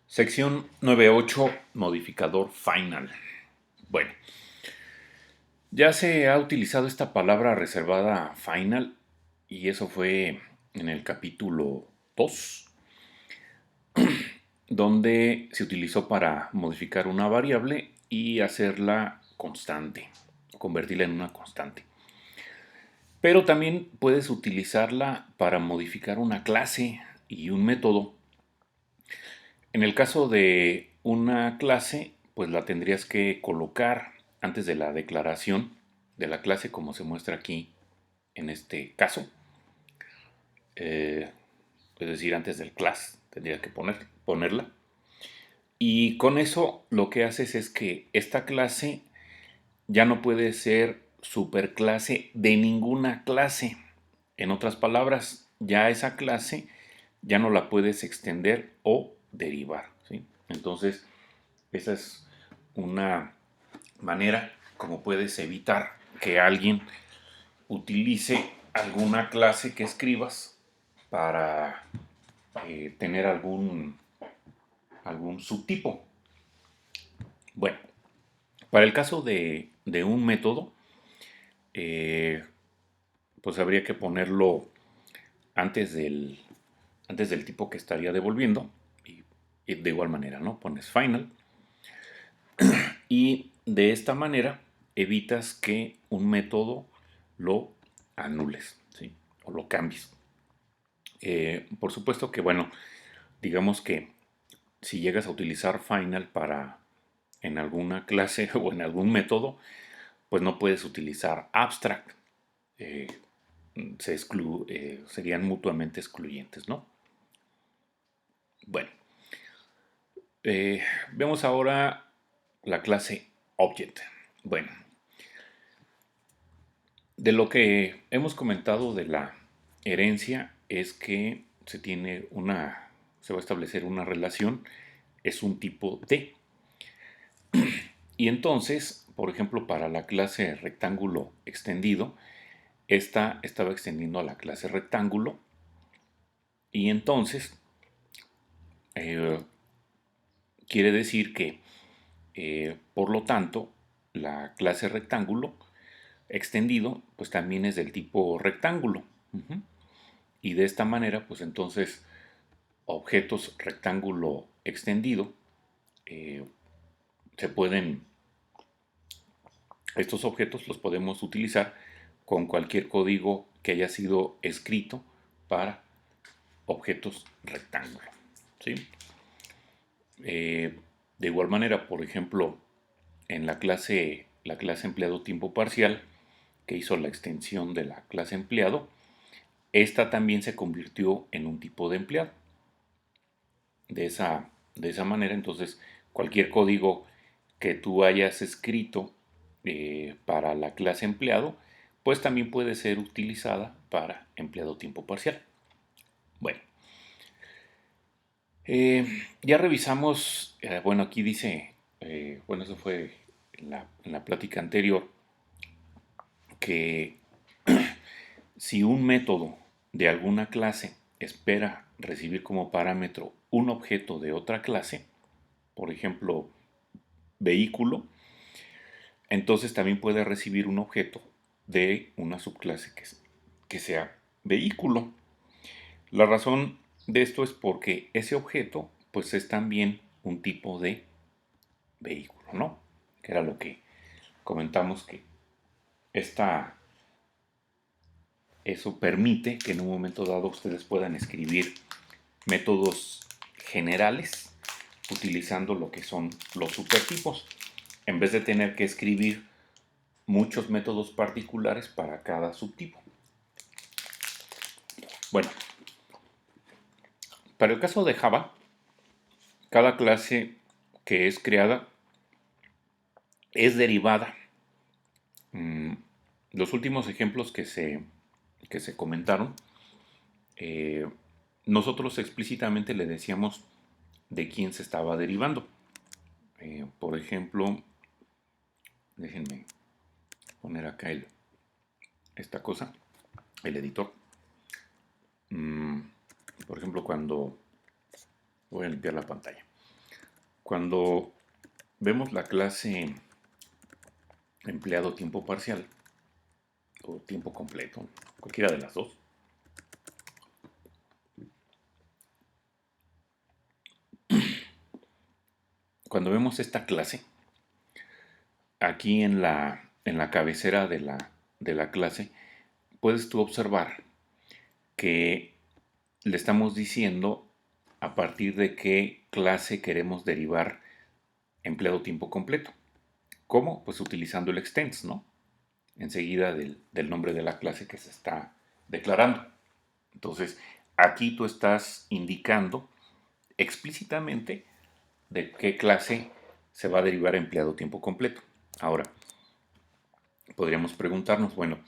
Sección 9.8, modificador final. Bueno, ya se ha utilizado esta palabra reservada final y eso fue en el capítulo 2, donde se utilizó para modificar una variable y hacerla constante, convertirla en una constante. Pero también puedes utilizarla para modificar una clase y un método. En el caso de una clase, pues la tendrías que colocar antes de la declaración de la clase, como se muestra aquí en este caso. Eh, es decir, antes del class tendría que ponerla. Y con eso lo que haces es que esta clase ya no puede ser superclase de ninguna clase. En otras palabras, ya esa clase ya no la puedes extender o derivar, ¿sí? Entonces, esa es una manera como puedes evitar que alguien utilice alguna clase que escribas para tener algún subtipo. Bueno, para el caso de un método, eh, pues habría que ponerlo antes antes del tipo que estaría devolviendo. Y de igual manera, ¿no? Pones final. Y de esta manera evitas que un método lo anules, ¿sí? O lo cambies. Por supuesto que, bueno, digamos que si llegas a utilizar final para en alguna clase o en algún método, pues no puedes utilizar abstract. Eh, serían mutuamente excluyentes, ¿no? Bueno, vemos ahora la clase object. Bueno, de lo que hemos comentado de la herencia es que se va a establecer una relación, es un tipo D. Y entonces, por ejemplo, para la clase rectángulo extendido, esta estaba extendiendo a la clase rectángulo y entonces eh, quiere decir que, por lo tanto, la clase rectángulo extendido, pues también es del tipo rectángulo. Ujú. Y de esta manera, pues entonces, objetos rectángulo extendido, eh, se pueden, estos objetos los podemos utilizar con cualquier código que haya sido escrito para objetos rectángulo. ¿Sí? De igual manera, por ejemplo, en la clase empleado tiempo parcial, que hizo la extensión de la clase empleado, esta también se convirtió en un tipo de empleado. De esa manera, entonces, cualquier código que tú hayas escrito para la clase empleado, pues también puede ser utilizada para empleado tiempo parcial. Bueno, ya revisamos, bueno, aquí dice, bueno, eso fue en la plática anterior, que si un método de alguna clase espera recibir como parámetro un objeto de otra clase, por ejemplo, vehículo, entonces también puede recibir un objeto de una subclase que sea vehículo. La razón de esto es porque ese objeto pues es también un tipo de vehículo, ¿no? Que era lo que comentamos que esta, eso permite que en un momento dado ustedes puedan escribir métodos generales utilizando lo que son los supertipos, en vez de tener que escribir muchos métodos particulares para cada subtipo. Bueno, para el caso de Java, cada clase que es creada es derivada. Mm, los últimos ejemplos que se comentaron, eh, nosotros explícitamente le decíamos de quién se estaba derivando. Por ejemplo, déjenme poner acá esta cosa, el editor. Mm, por ejemplo, cuando voy a limpiar la pantalla. Cuando vemos la clase empleado tiempo parcial o tiempo completo, cualquiera de las dos, cuando vemos esta clase, aquí en la cabecera de la clase, puedes tú observar que le estamos diciendo a partir de qué clase queremos derivar empleado tiempo completo. ¿Cómo? Pues utilizando el extends, ¿no? Enseguida del nombre de la clase que se está declarando. Entonces, aquí tú estás indicando explícitamente de qué clase se va a derivar empleado tiempo completo. Ahora, podríamos preguntarnos, bueno,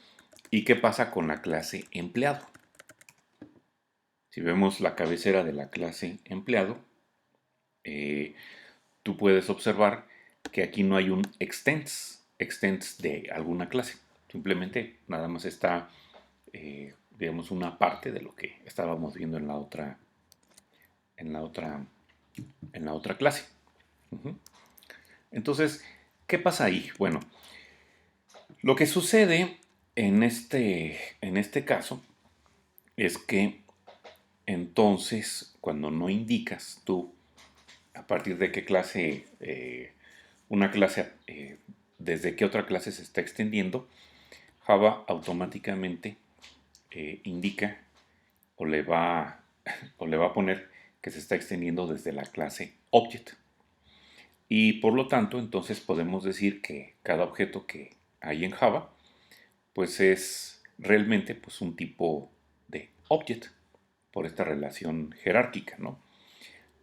¿y qué pasa con la clase empleado? Si vemos la cabecera de la clase empleado, tú puedes observar que aquí no hay un extends de alguna clase. Simplemente nada más está, digamos, una parte de lo que estábamos viendo en la otra, en la otra, en la otra clase. Entonces, ¿qué pasa ahí? Bueno, lo que sucede en este caso es que entonces, cuando no indicas tú a partir de qué clase, una clase, desde qué otra clase se está extendiendo, Java automáticamente indica o le va, o le va a poner que se está extendiendo desde la clase Object. Y por lo tanto, entonces podemos decir que cada objeto que hay en Java, pues es realmente pues, un tipo de Object por esta relación jerárquica, ¿no?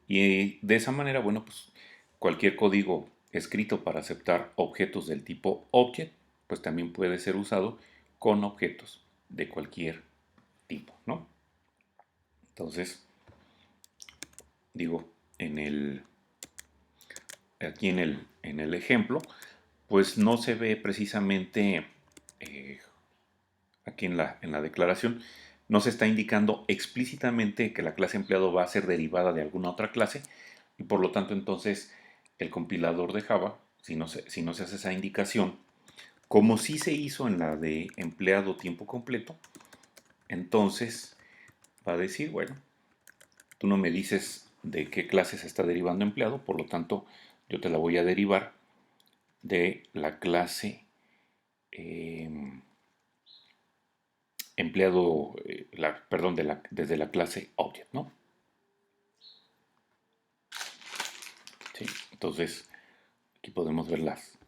Y de esa manera, bueno, pues cualquier código escrito para aceptar objetos del tipo Object, pues también puede ser usado con objetos de cualquier tipo, ¿no? Entonces, digo, aquí en el ejemplo, pues no se ve precisamente, eh, aquí en la declaración, no se está indicando explícitamente que la clase empleado va a ser derivada de alguna otra clase y por lo tanto entonces el compilador de Java, si no se hace esa indicación, como sí se hizo en la de empleado tiempo completo, entonces va a decir, bueno, tú no me dices de qué clase se está derivando empleado, por lo tanto yo te la voy a derivar de la clase empleado, perdón, desde la clase object, ¿no? Sí, entonces aquí podemos verlas.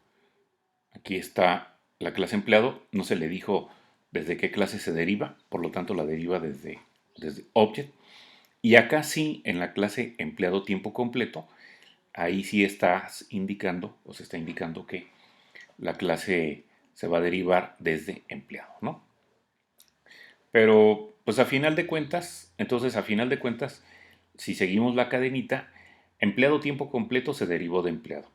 Aquí está la clase empleado, no se le dijo desde qué clase se deriva, por lo tanto la deriva desde object. Y acá sí, en la clase empleado tiempo completo, ahí sí estás indicando, o se está indicando que la clase se va a derivar desde empleado, ¿no? Pero, pues a final de cuentas, entonces a final de cuentas, si seguimos la cadenita, empleado tiempo completo se derivó de empleado.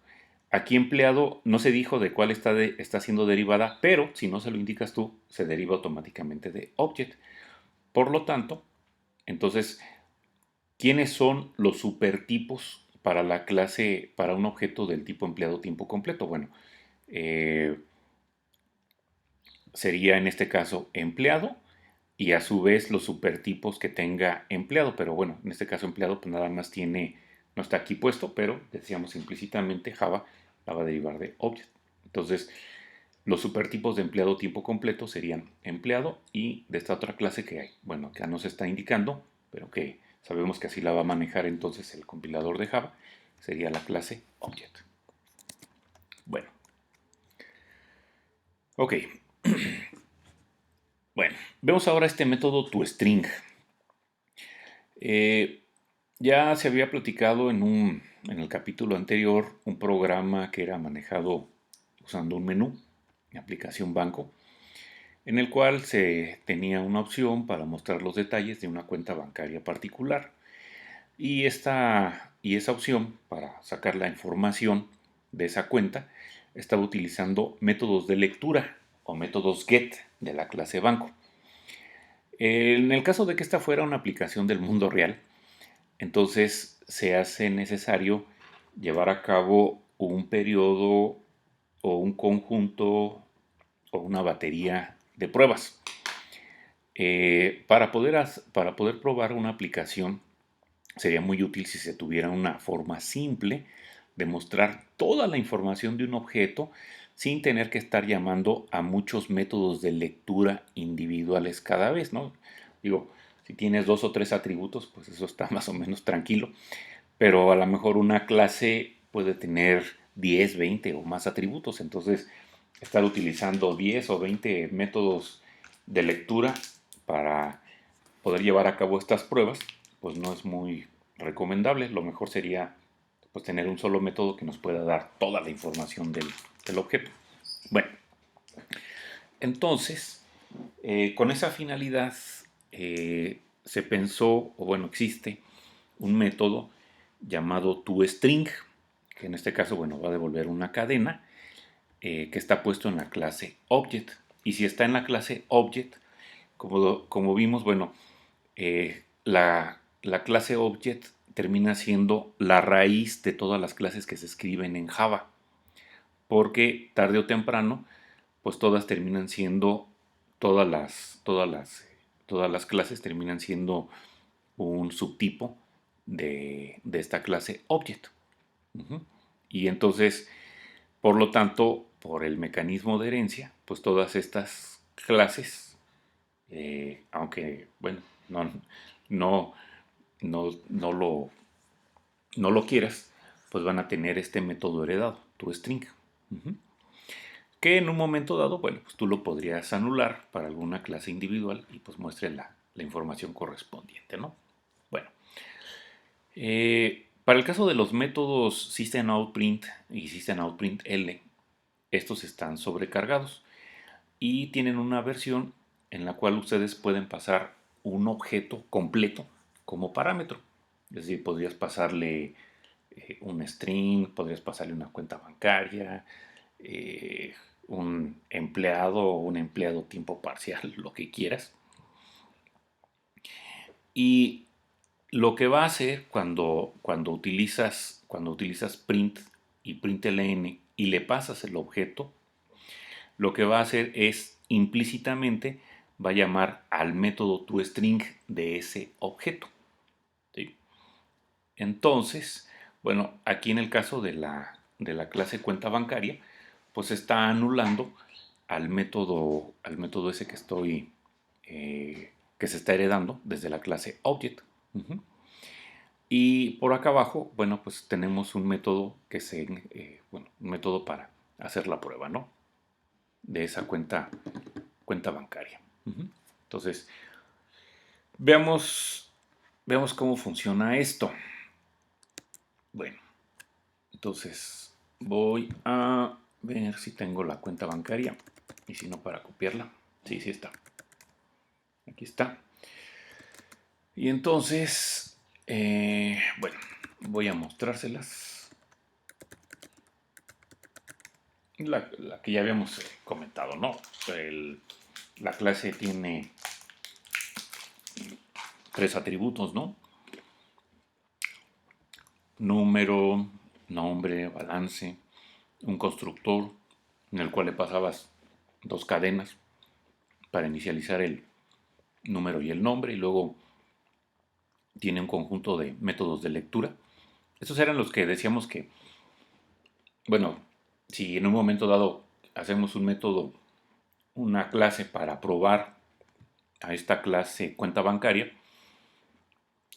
Aquí empleado no se dijo de cuál está siendo derivada, pero si no se lo indicas tú, se deriva automáticamente de object. Por lo tanto, entonces, ¿quiénes son los supertipos para la clase, para un objeto del tipo empleado tiempo completo? Bueno, eh, sería en este caso empleado y a su vez los supertipos que tenga empleado, pero bueno, en este caso empleado pues nada más tiene, no está aquí puesto, pero decíamos implícitamente Java la va a derivar de object. Entonces, los supertipos de empleado tiempo completo serían empleado y de esta otra clase que hay, bueno, que no se está indicando, pero que sabemos que así la va a manejar entonces el compilador de Java, sería la clase object. Bueno, ok. Bueno, vemos ahora este método toString. Eh, ya se había platicado en el capítulo anterior un programa que era manejado usando un menú, aplicación banco, en el cual se tenía una opción para mostrar los detalles de una cuenta bancaria particular. Y esa opción para sacar la información de esa cuenta estaba utilizando métodos de lectura o métodos GET de la clase banco. En el caso de que esta fuera una aplicación del mundo real, entonces se hace necesario llevar a cabo un periodo o un conjunto o una batería de pruebas. Para poder probar una aplicación sería muy útil si se tuviera una forma simple de mostrar toda la información de un objeto sin tener que estar llamando a muchos métodos de lectura individuales cada vez, ¿no? Digo, si tienes 2 o 3 atributos, pues eso está más o menos tranquilo, pero a lo mejor una clase puede tener 10, 20 o más atributos, entonces estar utilizando 10 o 20 métodos de lectura para poder llevar a cabo estas pruebas, pues no es muy recomendable. Lo mejor sería pues tener un solo método que nos pueda dar toda la información del objeto. Bueno, entonces, con esa finalidad se pensó, o bueno, existe un método llamado toString, que en este caso, bueno, va a devolver una cadena que está puesto en la clase Object. Y si está en la clase Object, como vimos, bueno, la clase Object termina siendo la raíz de todas las clases que se escriben en Java, porque tarde o temprano, pues todas terminan siendo, todas las clases terminan siendo un subtipo de esta clase Object. Ujú. Y entonces, por lo tanto, por el mecanismo de herencia, pues todas estas clases, aunque, bueno, no, no, no no lo quieras, pues van a tener este método heredado, toString. Ujú. Que en un momento dado, bueno, pues tú lo podrías anular para alguna clase individual y pues muestre la información correspondiente, ¿no? Bueno, para el caso de los métodos systemoutprint y systemoutprintln, estos están sobrecargados y tienen una versión en la cual ustedes pueden pasar un objeto completo como parámetro. Es decir, podrías pasarle un string, podrías pasarle una cuenta bancaria, eh, un empleado o un empleado tiempo parcial, lo que quieras. Y lo que va a hacer cuando utilizas print y println y le pasas el objeto, lo que va a hacer es implícitamente va a llamar al método toString de ese objeto. ¿Sí? Entonces, bueno, aquí en el caso de la clase cuenta bancaria, pues está anulando al método ese que se está heredando desde la clase Object. Ujú. Y por acá abajo, bueno, pues tenemos un método bueno, un método para hacer la prueba, ¿no? De esa cuenta bancaria. Ujú. Entonces, veamos, veamos cómo funciona esto. Bueno, entonces voy a ver si tengo la cuenta bancaria y si no para copiarla. Sí, sí está. Aquí está. Y entonces, bueno, voy a mostrárselas. La que ya habíamos comentado, ¿no? La clase tiene 3 atributos, ¿no? Número, nombre, balance, un constructor en el cual le pasabas 2 cadenas para inicializar el número y el nombre, y luego tiene un conjunto de métodos de lectura. Estos eran los que decíamos que, bueno, si en un momento dado hacemos un método, una clase para probar a esta clase cuenta bancaria,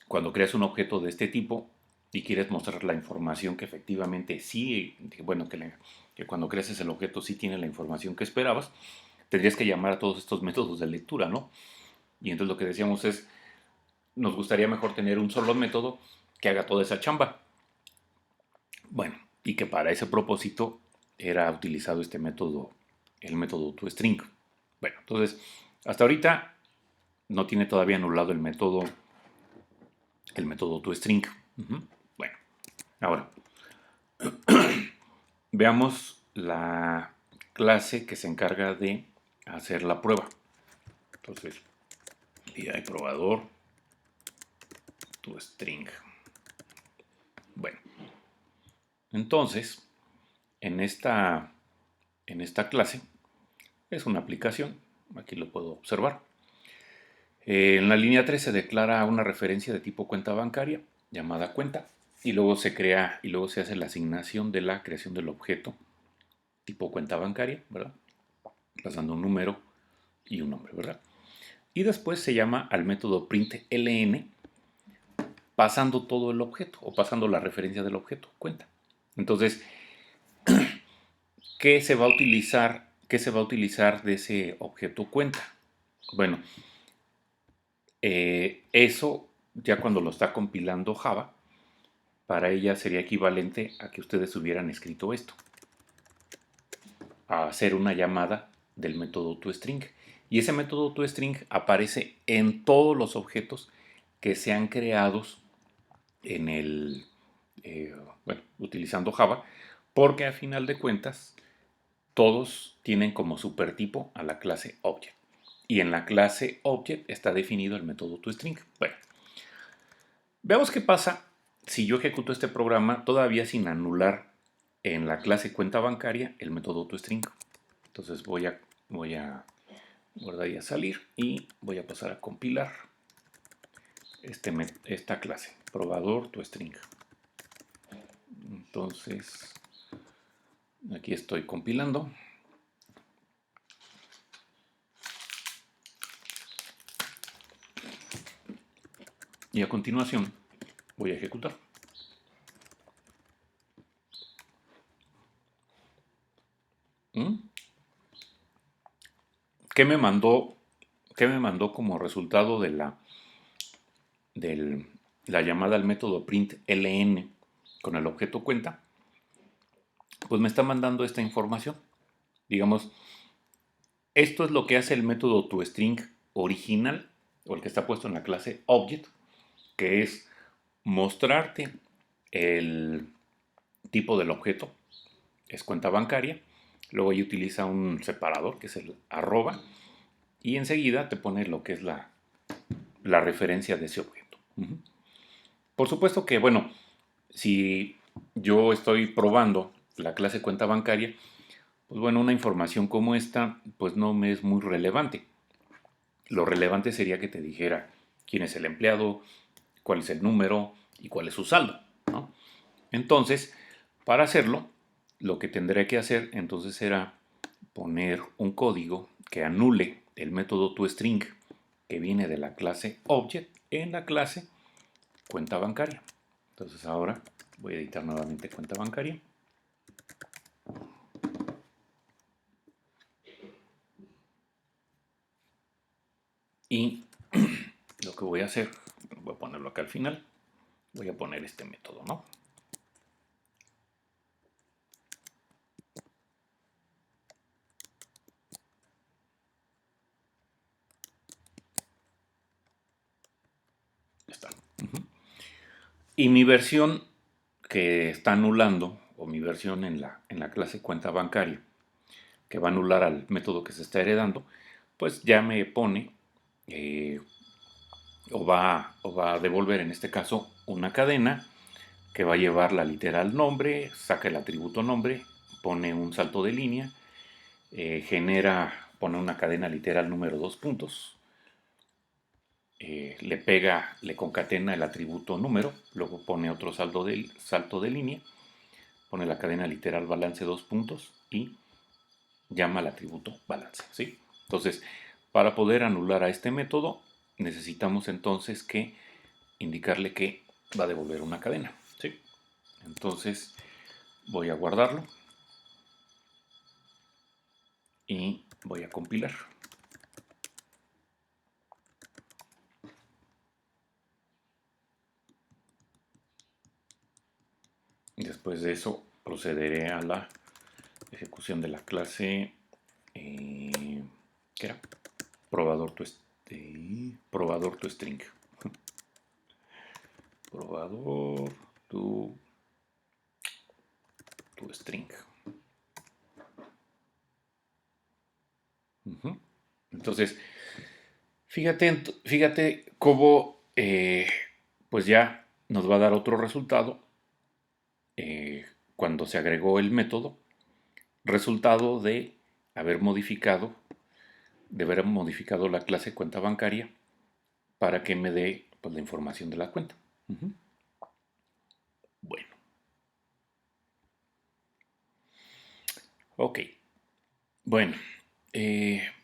cuando creas un objeto de este tipo y quieres mostrar la información que efectivamente sí, bueno, que cuando creas el objeto sí tiene la información que esperabas, tendrías que llamar a todos estos métodos de lectura, ¿no? Y entonces lo que decíamos es, nos gustaría mejor tener un solo método que haga toda esa chamba. Bueno, y que para ese propósito era utilizado este método, el método toString. Bueno, entonces, hasta ahorita no tiene todavía anulado el método toString. Ujú. Bueno, ahora veamos la clase que se encarga de hacer la prueba. Entonces, hay probador toString. Bueno, Entonces, en esta, en esta clase es una aplicación, aquí lo puedo observar. En la línea 3 se declara una referencia de tipo cuenta bancaria llamada cuenta y luego se crea y luego se hace la asignación de la creación del objeto tipo cuenta bancaria, ¿verdad? Pasando un número y un nombre, ¿verdad? Y después se llama al método println pasando todo el objeto o pasando la referencia del objeto, cuenta. Entonces, ¿qué se va a utilizar? ¿Qué se va a utilizar de ese objeto cuenta? Bueno, eso ya cuando lo está compilando Java, para ella sería equivalente a que ustedes hubieran escrito esto, a hacer una llamada del método toString. Y ese método toString aparece en todos los objetos que sean creados en el, bueno, utilizando Java, porque a final de cuentas todos tienen como supertipo a la clase Object. Y en la clase Object está definido el método toString. Bueno, veamos qué pasa si yo ejecuto este programa todavía sin anular en la clase cuenta bancaria el método toString. Entonces voy a guardar y a salir y voy a pasar a compilar esta clase, probador toString. Entonces, aquí estoy compilando. Y a continuación voy a ejecutar. ¿Mm? ¿Qué me mandó? ¿Qué me mandó como resultado de la llamada al método println con el objeto cuenta? Pues me está mandando esta información. Digamos, esto es lo que hace el método toString original, o el que está puesto en la clase Object, que es mostrarte el tipo del objeto, es cuenta bancaria, luego ahí utiliza un separador que es el arroba, y enseguida te pone lo que es la referencia de ese objeto. Por supuesto que, bueno, si yo estoy probando la clase cuenta bancaria, pues bueno, una información como esta, pues no me es muy relevante. Lo relevante sería que te dijera quién es el empleado, cuál es el número y cuál es su saldo, ¿no? Entonces, para hacerlo, lo que tendré que hacer entonces será poner un código que anule el método toString que viene de la clase Object en la clase cuenta bancaria. Entonces ahora voy a editar nuevamente cuenta bancaria. Y lo que voy a hacer, voy a ponerlo acá al final, voy a poner este método, ¿no? Ya está. Y mi versión que está anulando, o mi versión en la clase cuenta bancaria, que va a anular al método que se está heredando, pues ya me pone o va a devolver en este caso una cadena que va a llevar la literal nombre, saca el atributo nombre, pone un salto de línea, pone una cadena literal número 2 puntos, le pega, le concatena el atributo número, luego pone otro salto de línea, pone la cadena literal balance 2 puntos y llama al atributo balance, ¿sí? Entonces, para poder anular a este método, necesitamos entonces que indicarle que va a devolver una cadena, ¿sí? Entonces, voy a guardarlo y voy a compilar. Después de eso, procederé a la ejecución de la clase, ¿qué era? Probador probador toString. Probador toString. Entonces, fíjate cómo pues ya nos va a dar otro resultado cuando se agregó el método, resultado de haber modificado la clase cuenta bancaria para que me dé pues, la información de la cuenta. Ujú. Bueno, ok. Bueno,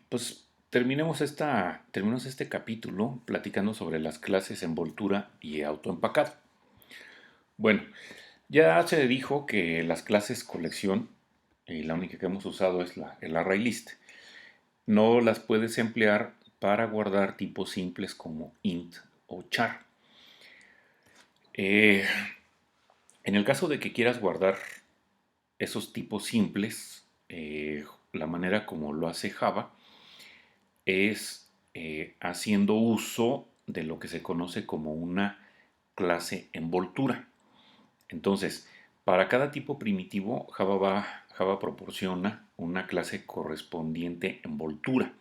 pues terminemos este capítulo platicando sobre las clases envoltura y autoempacado. Bueno, ya se dijo que las clases colección, y la única que hemos usado es el array list, no las puedes emplear para guardar tipos simples como int o char. Eh, en el caso de que quieras guardar esos tipos simples, la manera como lo hace Java es haciendo uso de lo que se conoce como una clase envoltura. Entonces, para cada tipo primitivo, Java proporciona una clase correspondiente envoltura.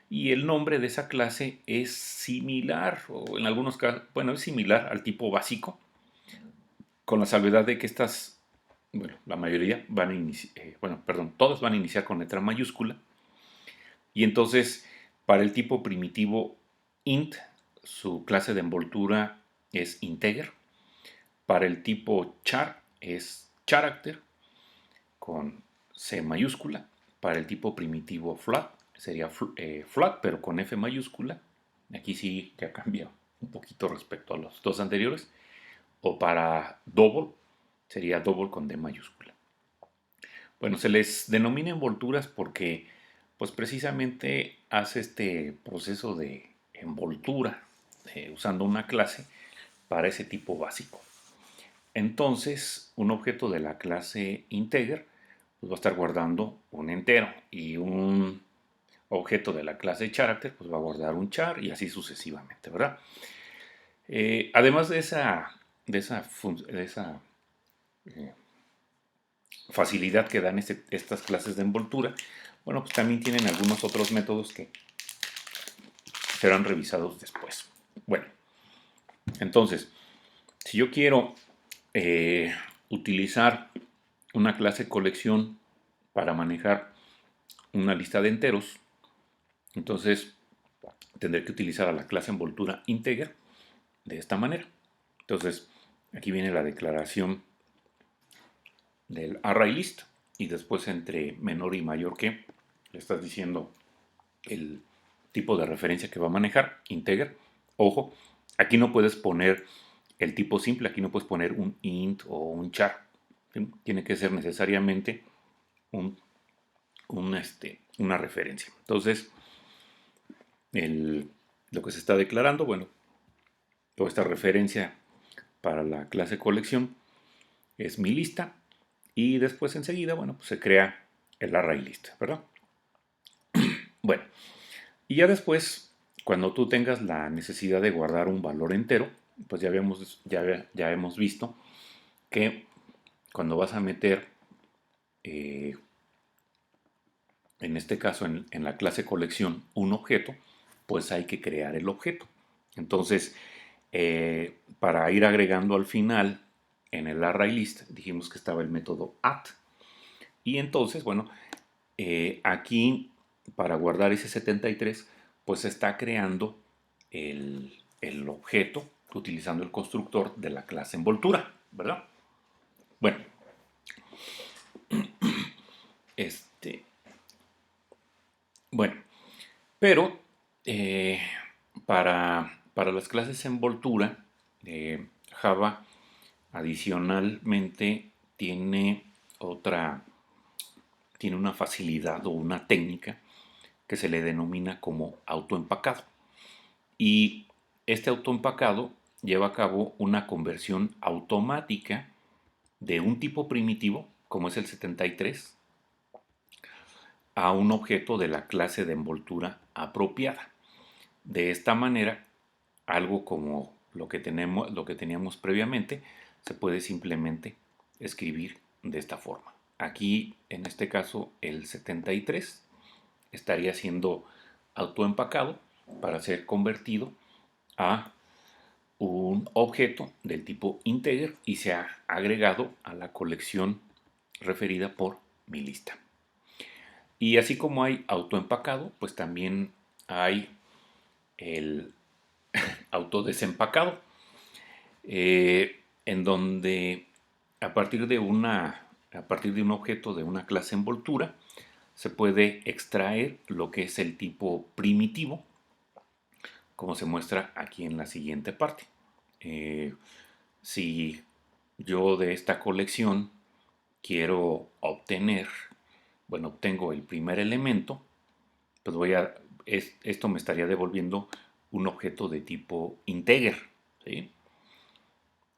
Y el nombre de esa clase es similar, o en algunos casos, bueno, es similar al tipo básico, con la salvedad de que bueno, la mayoría van a iniciar, bueno, perdón, todas van a iniciar con letra mayúscula. Y entonces, para el tipo primitivo int, su clase de envoltura es integer. Para el tipo char es character con C mayúscula. Para el tipo primitivo flat sería flat, pero con F mayúscula. Aquí sí ya cambia un poquito respecto a los dos anteriores. O para double sería double con D mayúscula. Bueno, se les denomina envolturas porque pues precisamente hace este proceso de envoltura usando una clase para ese tipo básico. Entonces, un objeto de la clase integer pues, va a estar guardando un entero y un objeto de la clase character pues va a guardar un char y así sucesivamente, ¿verdad? Además de esa eh, facilidad que dan estas clases de envoltura, bueno, pues también tienen algunos otros métodos que serán revisados después. Bueno, entonces, si yo quiero eh, utilizar una clase colección para manejar una lista de enteros, entonces tendré que utilizar a la clase envoltura integer de esta manera. Entonces, aquí viene la declaración del array list y después entre menor y mayor que le estás diciendo el tipo de referencia que va a manejar, integer. Ojo, aquí no puedes poner el tipo simple, aquí no puedes poner un int o un char. ¿Sí? Tiene que ser necesariamente un, una referencia. Entonces, lo que se está declarando, bueno, toda esta referencia para la clase colección es mi lista y después enseguida, bueno, pues se crea el array list, ¿verdad? Bueno, y ya después, cuando tú tengas la necesidad de guardar un valor entero, pues ya hemos visto que cuando vas a meter, eh, en este caso en la clase colección, un objeto, pues hay que crear el objeto. Entonces, para ir agregando al final en el array list, dijimos que estaba el método add. Y entonces, bueno, aquí para guardar ese 73, pues se está creando el objeto utilizando el constructor de la clase envoltura, ¿verdad? Bueno, este, bueno, pero eh, para las clases envoltura, Java adicionalmente tiene otra, tiene una facilidad o una técnica que se le denomina como autoempacado. Y este autoempacado lleva a cabo una conversión automática de un tipo primitivo, como es el 73, a un objeto de la clase de envoltura apropiada. De esta manera, algo como lo que teníamos previamente, se puede simplemente escribir de esta forma. Aquí, en este caso, el 73 estaría siendo autoempacado para ser convertido a un objeto del tipo integer y se ha agregado a la colección referida por mi lista. Y así como hay autoempacado, pues también hay el autodesempacado, en donde a partir de a partir de un objeto de una clase envoltura se puede extraer lo que es el tipo primitivo, como se muestra aquí en la siguiente parte. Eh, si yo de esta colección quiero obtener, bueno, obtengo el primer elemento, pues esto me estaría devolviendo un objeto de tipo integer, ¿sí?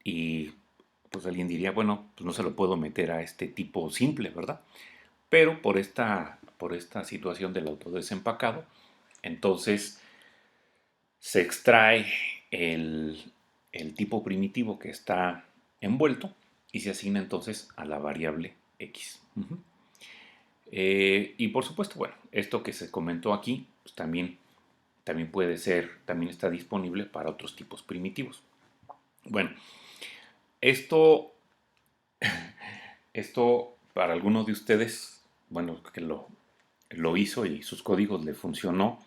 Y pues alguien diría, bueno, pues no se lo puedo meter a este tipo simple, ¿verdad? Pero por esta situación del autodesempacado, entonces se extrae el, el tipo primitivo que está envuelto y se asigna entonces a la variable x. Y por supuesto, bueno, esto que se comentó aquí pues también puede ser, también está disponible para otros tipos primitivos. Bueno, esto, esto para algunos de ustedes, bueno, que lo hizo y sus códigos le funcionó,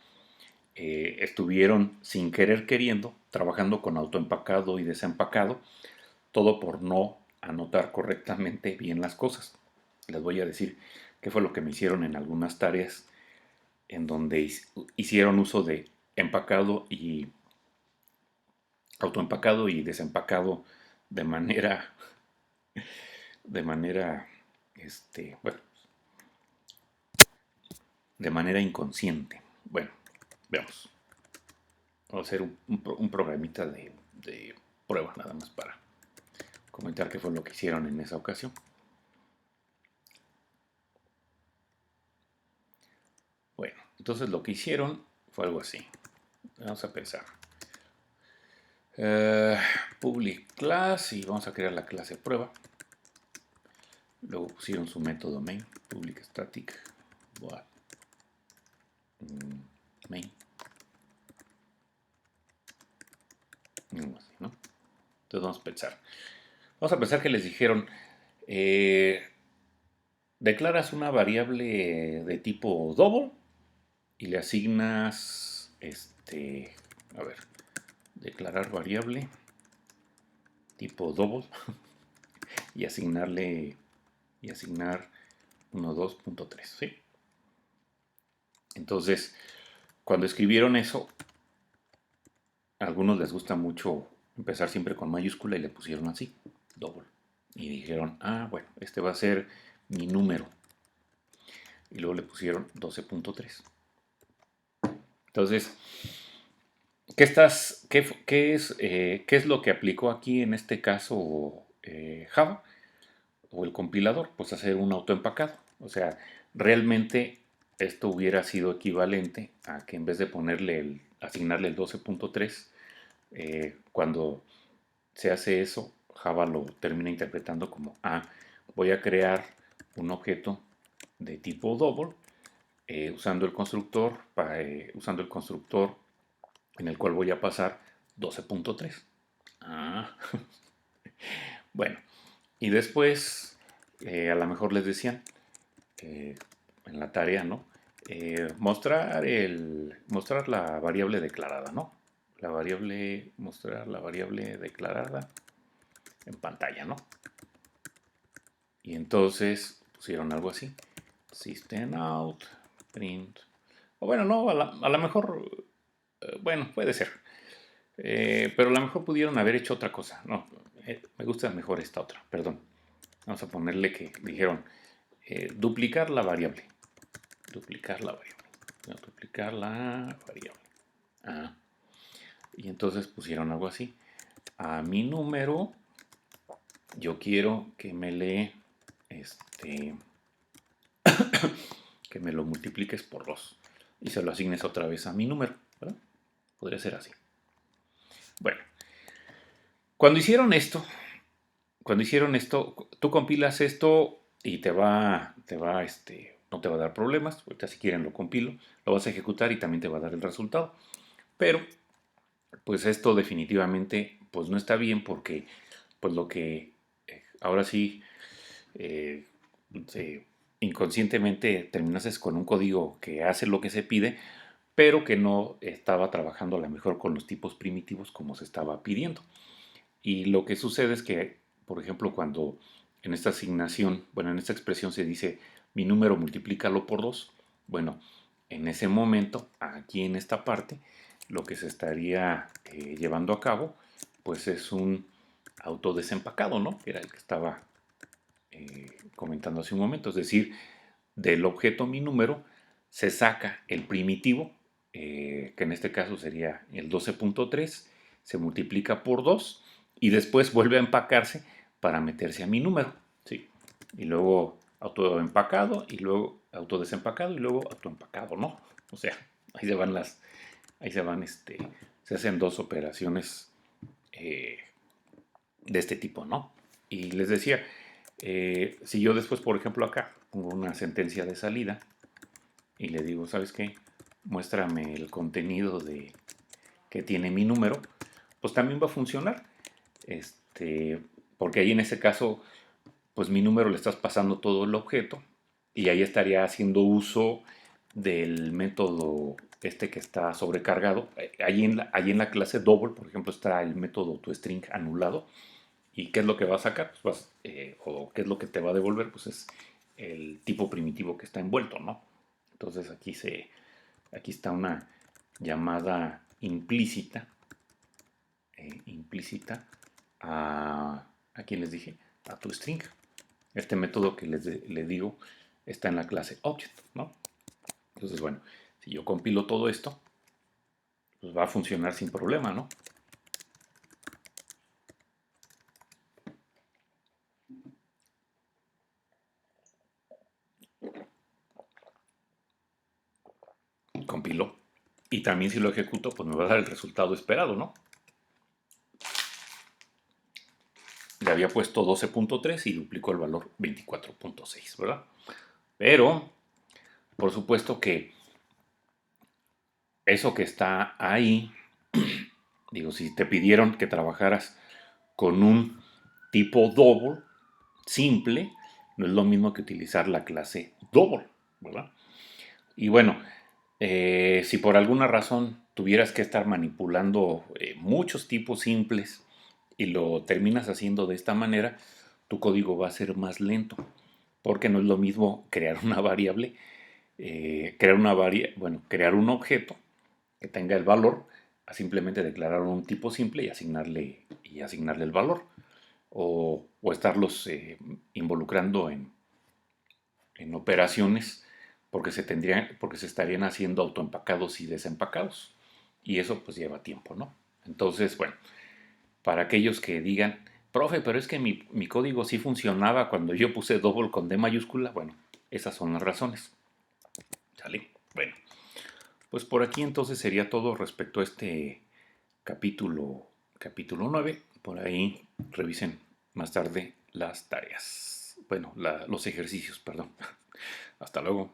estuvieron sin querer queriendo trabajando con autoempacado y desempacado, todo por no anotar correctamente bien las cosas. Les voy a decir qué fue lo que me hicieron en algunas tareas en donde hicieron uso de empacado y autoempacado y desempacado de manera, de manera, bueno, de manera inconsciente. Bueno, veamos. Vamos a hacer un programita de prueba nada más para comentar qué fue lo que hicieron en esa ocasión. Bueno, entonces lo que hicieron fue algo así. Vamos a pensar. Public class y vamos a crear la clase prueba. Luego pusieron su método main, public static void main. Así, ¿no? Entonces vamos a pensar. Vamos a pensar que les dijeron, declaras una variable de tipo double y le asignas, a ver, declarar variable tipo double y asignar 1.2.3, ¿sí? Entonces, cuando escribieron eso, a algunos les gusta mucho empezar siempre con mayúscula y le pusieron así, double. Y dijeron, ah, bueno, este va a ser mi número. Y luego le pusieron 12.3. Entonces, ¿qué es lo que aplicó aquí en este caso Java o el compilador? Pues hacer un autoempacado. O sea, realmente esto hubiera sido equivalente a que en vez de asignarle el 12.3, cuando se hace eso, Java lo termina interpretando como, voy a crear un objeto de tipo double usando el constructor, en el cual voy a pasar 12.3. Bueno, y después a lo mejor les decían en la tarea, ¿no? Mostrar la variable declarada, ¿no? Mostrar la variable declarada en pantalla, ¿no? Y entonces pusieron algo así, system out, print, o bueno, no, a lo mejor, bueno, puede ser, pero a lo mejor pudieron haber hecho otra cosa, no, me gusta mejor esta otra, perdón, vamos a ponerle que dijeron duplicar la variable, duplicar la variable, no, duplicar la variable, y entonces pusieron algo así, a mi número, yo quiero que me lee, que me lo multipliques por 2 y se lo asignes otra vez a mi número, ¿verdad? Podría ser así. Bueno, cuando hicieron esto, tú compilas esto y no te va a dar problemas. Ahorita si quieren lo compilo, lo vas a ejecutar y también te va a dar el resultado. Pero, pues esto definitivamente, pues no está bien porque pues lo que ahora sí eh, inconscientemente terminases con un código que hace lo que se pide, pero que no estaba trabajando a lo mejor con los tipos primitivos como se estaba pidiendo. Y lo que sucede es que, por ejemplo, cuando en esta asignación, bueno, en esta expresión se dice mi número multiplícalo por 2, bueno, en ese momento, aquí en esta parte, lo que se estaría llevando a cabo, pues es un autodesempacado, ¿no? Que era el que estaba comentando hace un momento. Es decir, del objeto mi número se saca el primitivo, que en este caso sería el 12.3, se multiplica por 2 y después vuelve a empacarse para meterse a mi número. ¿Sí? Y luego autoempacado y luego autodesempacado y luego autoempacado, ¿no? O sea, ahí se van ahí se van, se hacen dos operaciones eh, de este tipo, ¿no? Y les decía, si yo después, por ejemplo, acá pongo una sentencia de salida y le digo, ¿sabes qué? Muéstrame el contenido que tiene mi número, pues también va a funcionar. Este, porque ahí en ese caso, pues mi número le estás pasando todo el objeto y ahí estaría haciendo uso del método que está sobrecargado. Allí en la clase double, por ejemplo, está el método toString anulado. ¿Y qué es lo que va a sacar? Pues o qué es lo que te va a devolver, pues es el tipo primitivo que está envuelto, ¿no? Entonces aquí está una llamada implícita, implícita a quién les dije, a toString. Este método que les digo está en la clase object, ¿no? Entonces, bueno, si yo compilo todo esto, pues va a funcionar sin problema, ¿no? Compilo. Y también si lo ejecuto, pues me va a dar el resultado esperado, ¿no? Le había puesto 12.3 y duplicó el valor 24.6, ¿verdad? Pero, por supuesto que eso que está ahí, digo, si te pidieron que trabajaras con un tipo double, simple, no es lo mismo que utilizar la clase double, ¿verdad? Y bueno, si por alguna razón tuvieras que estar manipulando muchos tipos simples y lo terminas haciendo de esta manera, tu código va a ser más lento, porque no es lo mismo crear una variable, bueno, crear un objeto que tenga el valor, a simplemente declarar un tipo simple y asignarle el valor, o estarlos involucrando en operaciones porque se estarían haciendo autoempacados y desempacados. Y eso pues lleva tiempo, ¿no? Entonces, bueno, para aquellos que digan, profe, pero es que mi código sí funcionaba cuando yo puse double con D mayúscula, bueno, esas son las razones. ¿Sale? Bueno, pues por aquí entonces sería todo respecto a este capítulo 9. Por ahí revisen más tarde las tareas. Bueno, los ejercicios, perdón. Hasta luego.